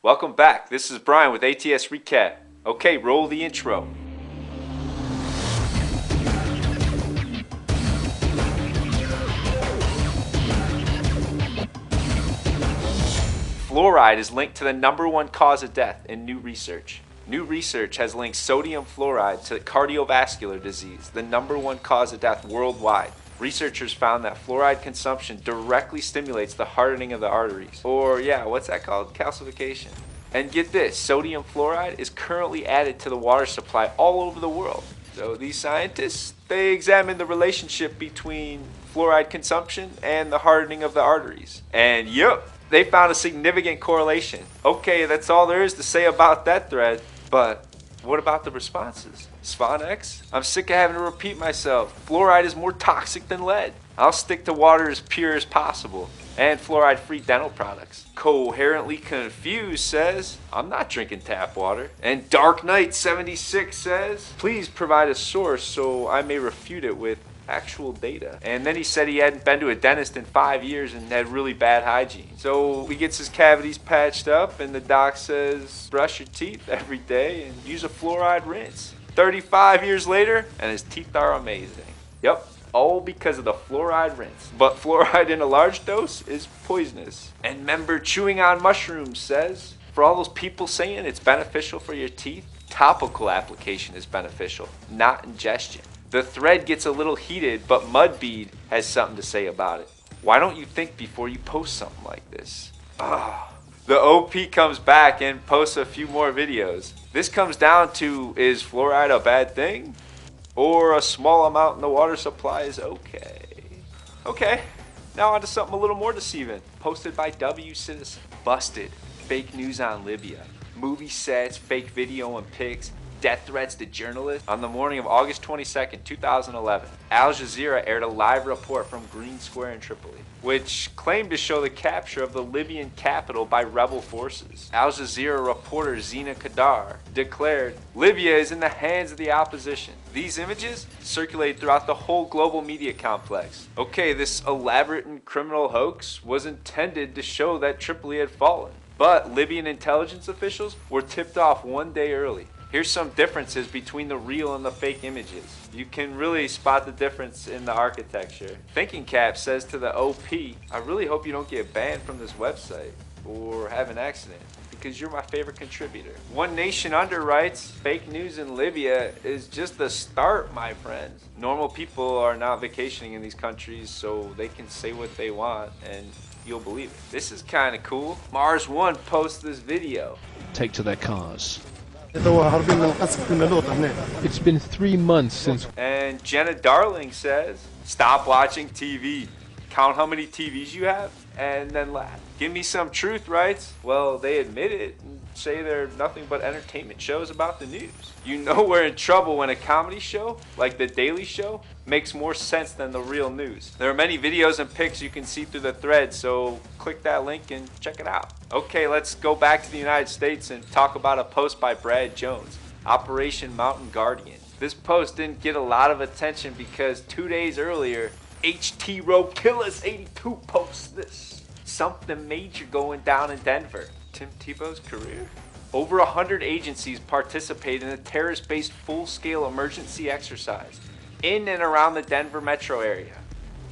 Welcome back. This is Brian with ATS Recap. Okay, roll the intro. Fluoride is linked to the #1 cause of death in new research. New research has linked sodium fluoride to cardiovascular disease, the #1 cause of death worldwide. Researchers found that fluoride consumption directly stimulates the hardening of the arteries. Or, what's that called? Calcification. And get this, sodium fluoride is currently added to the water supply all over the world. So these scientists, they examined the relationship between fluoride consumption and the hardening of the arteries. And they found a significant correlation. Okay, that's all there is to say about that thread. But what about the responses? X? I'm sick of having to repeat myself. Fluoride is more toxic than lead. I'll stick to water as pure as possible. And fluoride-free dental products. Coherently Confused says, I'm not drinking tap water. And Dark Knight 76 says, please provide a source so I may refute it with actual data. And then he said he hadn't been to a dentist in 5 years and had really bad hygiene. So he gets his cavities patched up and the doc says, brush your teeth every day and use a fluoride rinse. 35 years later, and his teeth are amazing. Yep. All because of the fluoride rinse. But fluoride in a large dose is poisonous. And member Chewing on Mushrooms says, for all those people saying it's beneficial for your teeth, topical application is beneficial, not ingestion. The thread gets a little heated, but Mudbead has something to say about it. Why don't you think before you post something like this? The OP comes back and posts a few more videos. This comes down to, is fluoride a bad thing? Or a small amount in the water supply is okay. Okay, now on to something a little more deceiving. Posted by W Citizen. Busted. Fake news on Libya. Movie sets, fake video and pics. Death threats to journalists. On the morning of August 22nd, 2011, Al Jazeera aired a live report from Green Square in Tripoli, which claimed to show the capture of the Libyan capital by rebel forces. Al Jazeera reporter Zina Kadar declared, Libya is in the hands of the opposition. These images circulated throughout the whole global media complex. Okay, this elaborate and criminal hoax was intended to show that Tripoli had fallen, but Libyan intelligence officials were tipped off one day early. Here's some differences between the real and the fake images. You can really spot the difference in the architecture. Thinking Cap says to the OP, I really hope you don't get banned from this website or have an accident because you're my favorite contributor. One Nation Under writes, fake news in Libya is just the start, my friends. Normal people are not vacationing in these countries so they can say what they want and you'll believe it. This is kind of cool. Mars One posts this video. Take to their cars. It's been 3 months since. And Jenna Darling says, stop watching TV. Count how many TVs you have and then laugh. Give me some truth, writes. Well, they admit it and say they're nothing but entertainment shows about the news. You know we're in trouble when a comedy show, like The Daily Show, makes more sense than the real news. There are many videos and pics you can see through the thread, so click that link and check it out. Okay, let's go back to the United States and talk about a post by Brad Jones, Operation Mountain Guardian. This post didn't get a lot of attention because 2 days earlier, HT Row Killers 82 posts this. Something major going down in Denver. Tim Tebow's career? Over 100 agencies participate in a terrorist-based full-scale emergency exercise in and around the Denver metro area,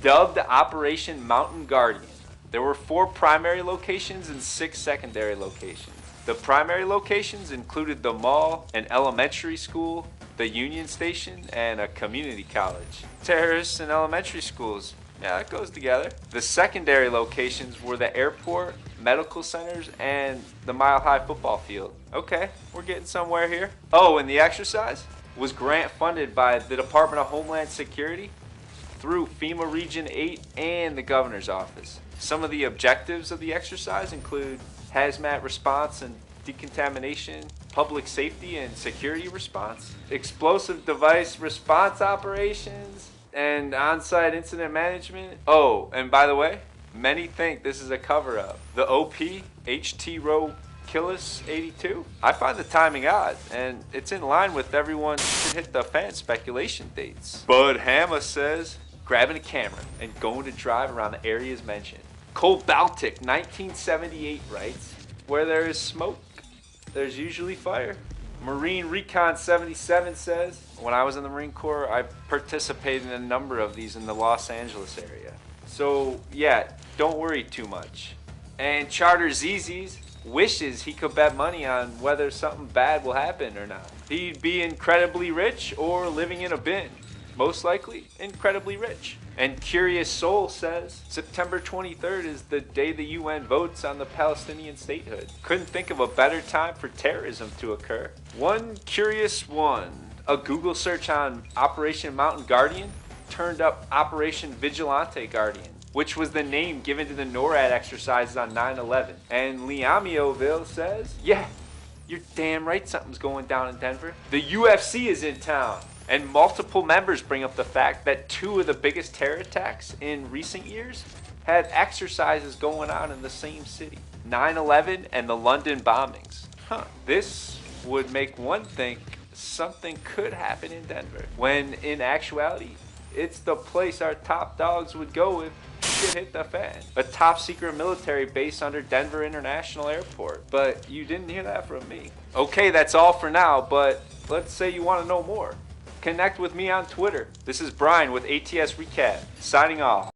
dubbed Operation Mountain Guardian. There were 4 primary locations and 6 secondary locations. The primary locations included the mall, an elementary school, the Union Station, and a community college. Terrorists in elementary schools, that goes together. The secondary locations were the airport, medical centers, and the Mile High football field. Okay, we're getting somewhere here. Oh, and the exercise was grant funded by the Department of Homeland Security through FEMA Region 8 and the Governor's Office. Some of the objectives of the exercise include hazmat response and decontamination, public safety and security response, explosive device response operations, and on-site incident management. Oh, and by the way, many think this is a cover-up. The OP, HT Row Killis 82? I find the timing odd, and it's in line with everyone should hit the fan speculation dates. Bud Hammer says, grabbing a camera and going to drive around the areas mentioned. Cole Baltic, 1978 writes, Where there is smoke, there's usually fire. Marine Recon 77 says, when I was in the Marine Corps, I participated in a number of these in the Los Angeles area. So yeah, don't worry too much. And Charter ZZ's wishes he could bet money on whether something bad will happen or not. He'd be incredibly rich or living in a bin. Most likely, incredibly rich. And Curious Soul says, September 23rd is the day the UN votes on the Palestinian statehood. Couldn't think of a better time for terrorism to occur. One Curious One. A Google search on Operation Mountain Guardian turned up Operation Vigilante Guardian, which was the name given to the NORAD exercises on 9/11. And Liamioville says, yeah, you're damn right something's going down in Denver. The UFC is in town. And multiple members bring up the fact that 2 of the biggest terror attacks in recent years had exercises going on in the same city. 9/11 and the London bombings. This would make one think something could happen in Denver, when in actuality, it's the place our top dogs would go if shit hit the fan. A top secret military base under Denver International Airport. But you didn't hear that from me. Okay, that's all for now, but let's say you want to know more. Connect with me on Twitter. This is Brian with ATS Recap, signing off.